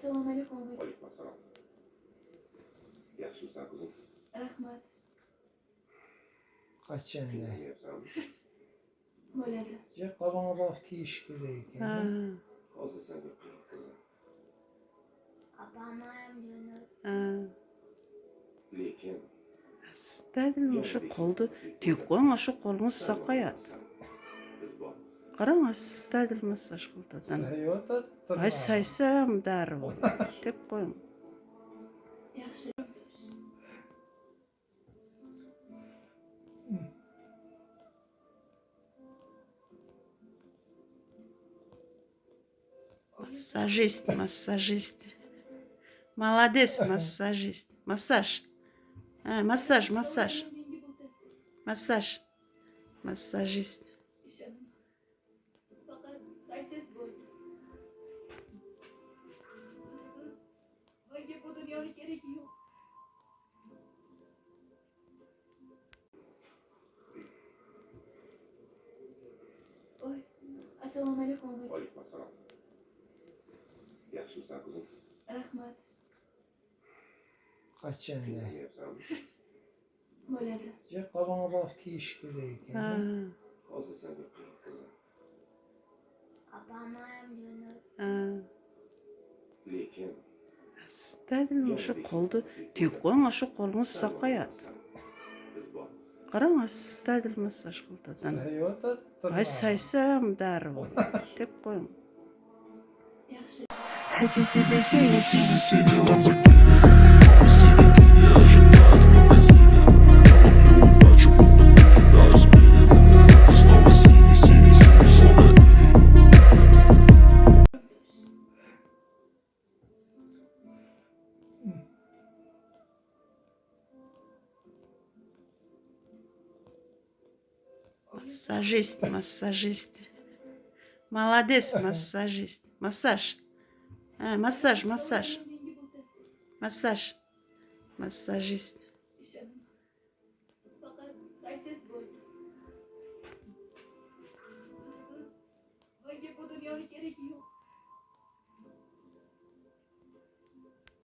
Assalomu alaykum. Aleyküm assalom. Yaxshimisan qizim? Rahmat. Qachon? Qiynalmayapsanmi? Bo'ladi. Qalonroq kiyish kerak ekan. Hozir senga qiyin qizim. Apam ham jo'nab. Lekin Stadin o'sha qo'lni teg qo'ying, o'sha qo'lingiz saqayadi. biz bormiz. Qarang, stadin massaj qiladi. Sayyotat Ay saysam darrov teg qo'ying. Yaxshi. Массажист. Молодец, массажист. Массаж. Массаж. Массажист. Faqat qaysiz bo'ldi. Menga bu dunyoning keragi yo'q. Oy, assalomu alaykum. Aleyküm assalom. Yaxshimisan qizim? Rahmat. Qachon? Qiynalmayapsanmi? Bo'ladi. Qalonroq kiyish kerak ekan. Hozir senga qiyin qizim. Apam ham jo'nab. Lekin Stadin o'sha qo'lni teg qo'ying, o'sha qo'lingiz saqayadi. biz bormiz. Qarang, stadin massaj qiladi. Sayyotat Ay saysam darrov teg qo'ying. Yaxshi. Хочу себе синий Lamborghini. Синий ожидает в магазине. Ловлю удачу, будто покидаю спину. Ты снова синий, словно Массажист. Молодец, массажист. Массаж. Массажист. Faqat qaysiz bo'ldi. Menga bu dunyoning keragi yo'q.